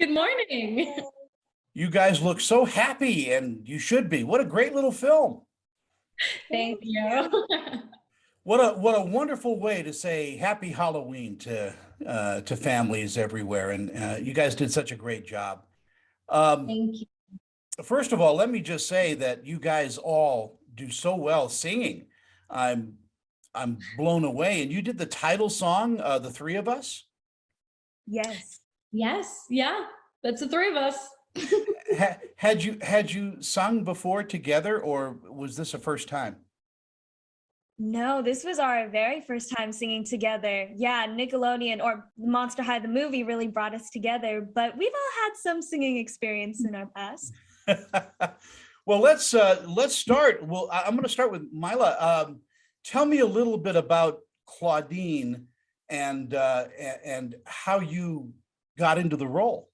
Good morning. You guys look so happy, and you should be. What a great little film. Thank you. What a wonderful way to say Happy Halloween to families everywhere. And you guys did such a great job. Um, Thank you. First of all, let me just say that you guys all do so well singing. I'm I'm blown away. And you did the title song, The Three of Us. Yes. Yes, yeah, that's the three of us. Had you sung before together, or was this a first time? No, this was our very first time singing together. Yeah, Nickelodeon or Monster High the movie really brought us together, but we've all had some singing experience in our past. Well, let's start. Well, I'm going to start with Miia. Tell me a little bit about Clawdeen and how you got into the role.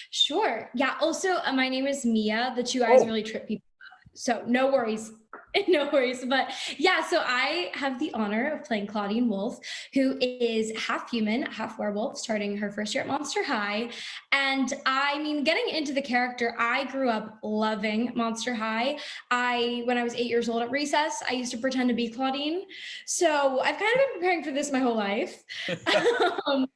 Sure. Yeah. Also, my name is Miia. The two eyes Oh, really trip people up. So no worries. No worries. But yeah, so I have the honor of playing Clawdeen Wolf, who is half human, half werewolf, starting her first year at Monster High. And I mean, getting into the character, I grew up loving Monster High. When I was 8 years old at recess, I used to pretend to be Clawdeen. So I've kind of been preparing for this my whole life. um,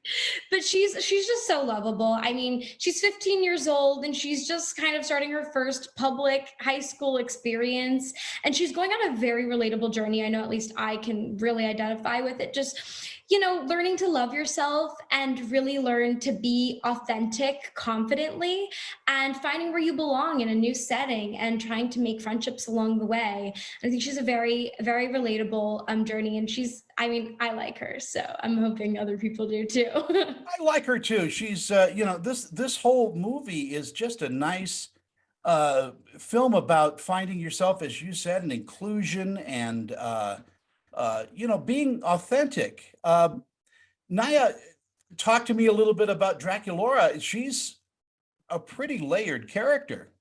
but she's just so lovable. I mean, she's 15 years old and she's just kind of starting her first public high school experience, and she's going on a very relatable journey. I know at least I can really identify with it. Just, learning to love yourself and really learn to be authentic confidently, and finding where you belong in a new setting and trying to make friendships along the way. I think she's a very, very relatable journey, and I like her, so I'm hoping other people do too. I like her too. She's this whole movie is just a nice film about finding yourself, as you said, and inclusion and being authentic. Naya, talk to me a little bit about Draculaura. She's a pretty layered character.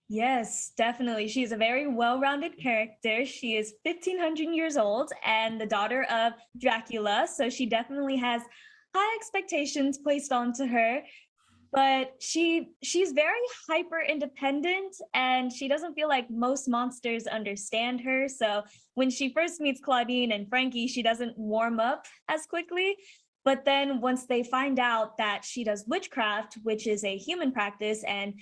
Yes, definitely. She's a very well-rounded character. She is 1500 years old and the daughter of Dracula, so she definitely has high expectations placed onto her. But she's very hyper independent and she doesn't feel like most monsters understand her. So when she first meets Clawdeen and Frankie, she doesn't warm up as quickly. But then once they find out that she does witchcraft, which is a human practice, and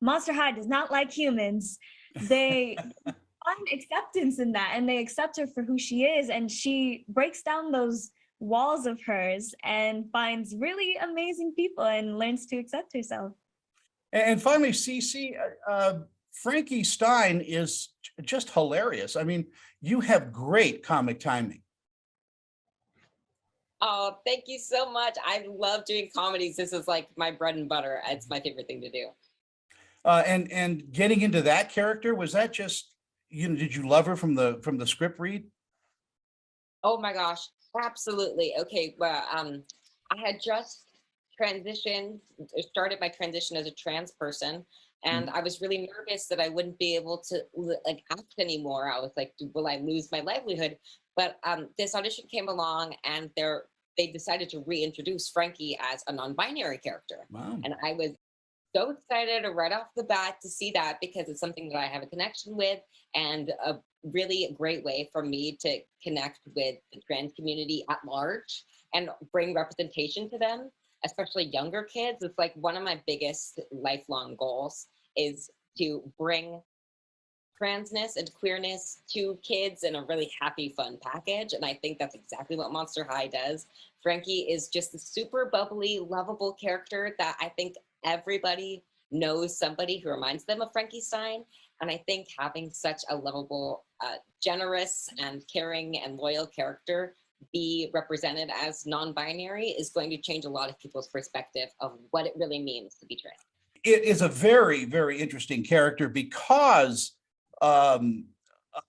Monster High does not like humans, they find acceptance in that and they accept her for who she is. And she breaks down those walls of hers and finds really amazing people and learns to accept herself. And finally, Cece, Frankie Stein is just hilarious. I mean, you have great comic timing. Oh, thank you so much. I love doing comedies. This is like my bread and butter. It's my favorite thing to do. And getting into that character, was that just, did you love her from the script read? Oh my gosh, absolutely. Okay, well, I had just started my transition as a trans person, and I was really nervous that I wouldn't be able to like act anymore. I was like, will I lose my livelihood? But this audition came along, and they decided to reintroduce Frankie as a non-binary character. Wow. And I was so excited right off the bat to see that, because it's something that I have a connection with, and a really great way for me to connect with the trans community at large and bring representation to them, especially younger kids. It's like one of my biggest lifelong goals is to bring transness and queerness to kids in a really happy, fun package. And I think that's exactly what Monster High does. Frankie is just a super bubbly, lovable character that I think everybody knows somebody who reminds them of Frankie Stein. And I think having such a lovable, generous and caring and loyal character be represented as non-binary is going to change a lot of people's perspective of what it really means to be trans. It is a very, very interesting character because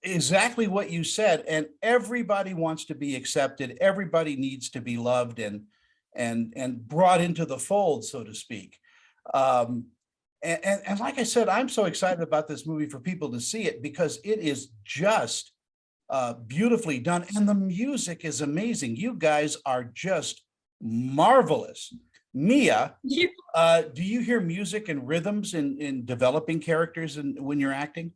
exactly what you said, and everybody wants to be accepted. Everybody needs to be loved and brought into the fold, so to speak. And like I said, I'm so excited about this movie for people to see it because it is just beautifully done, and the music is amazing. You guys are just marvelous. Miia, You do you hear music and rhythms in developing characters and when you're acting?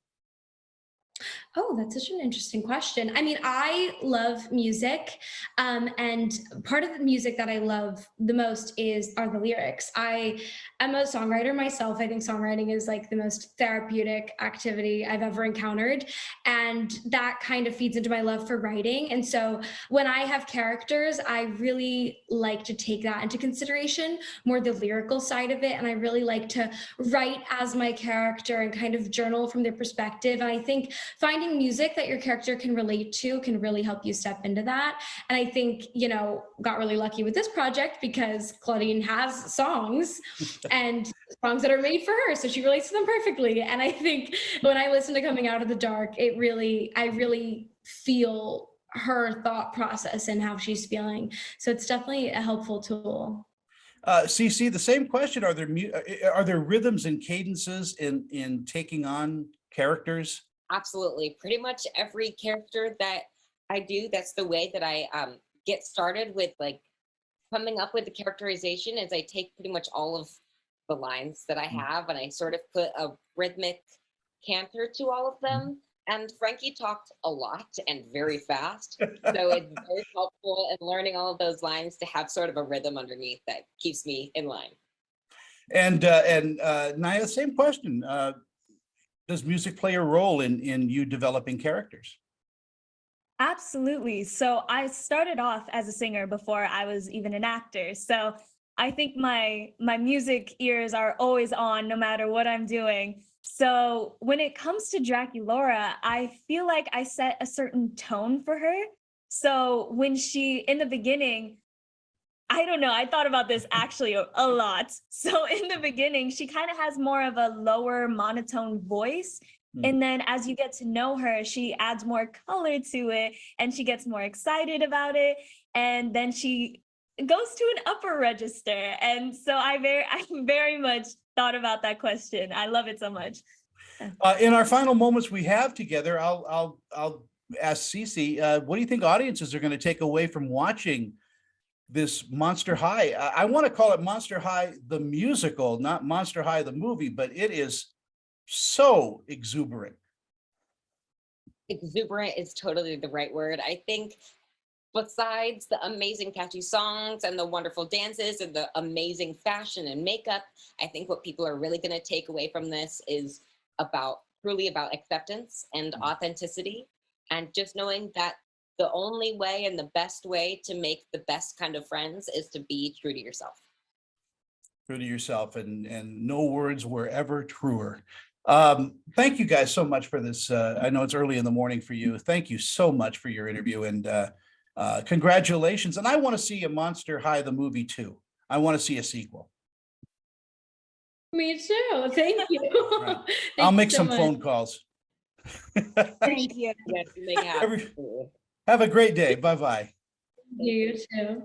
Oh, that's such an interesting question. I mean, I love music, and part of the music that I love the most are the lyrics. I am a songwriter myself. I think songwriting is like the most therapeutic activity I've ever encountered, and that kind of feeds into my love for writing. And so when I have characters, I really like to take that into consideration, more the lyrical side of it, and I really like to write as my character and kind of journal from their perspective. And I think finding music that your character can relate to can really help you step into that. And I think, got really lucky with this project because Clawdeen has songs and songs that are made for her. So she relates to them perfectly. And I think when I listen to Coming Out of the Dark, I really feel her thought process and how she's feeling. So it's definitely a helpful tool. Ceci, the same question. Are there rhythms and cadences in taking on characters? Absolutely. Pretty much every character that I do, that's the way that I get started with like coming up with the characterization is I take pretty much all of the lines that I have and I sort of put a rhythmic canter to all of them. And Frankie talked a lot and very fast. So it's very helpful in learning all of those lines to have sort of a rhythm underneath that keeps me in line. And Naya, same question. Does music play a role in you developing characters? Absolutely. So I started off as a singer before I was even an actor. So I think my music ears are always on no matter what I'm doing. So when it comes to Draculaura, I feel like I set a certain tone for her. So when in the beginning, I don't know, I thought about this actually a lot. So in the beginning, she kind of has more of a lower monotone voice. And then as you get to know her, she adds more color to it and she gets more excited about it. And then she goes to an upper register. And so I very much thought about that question. I love it so much. In our final moments we have together, I'll ask Ceci, what do you think audiences are going to take away from watching this Monster High? I want to call it Monster High the musical, not Monster High the movie, but it is so exuberant. Exuberant is totally the right word. I think besides the amazing catchy songs and the wonderful dances and the amazing fashion and makeup, I think what people are really going to take away from this is truly about acceptance and authenticity, and just knowing that the only way and the best way to make the best kind of friends is to be true to yourself. True to yourself, and no words were ever truer. Thank you guys so much for this. I know it's early in the morning for you. Thank you so much for your interview, and congratulations. And I want to see a Monster High the movie too. I want to see a sequel. Me too. Thank you. Right. Thank I'll you make so some much. phone calls. Thank you. Yes, you may have. Have a great day. Bye-bye. You too.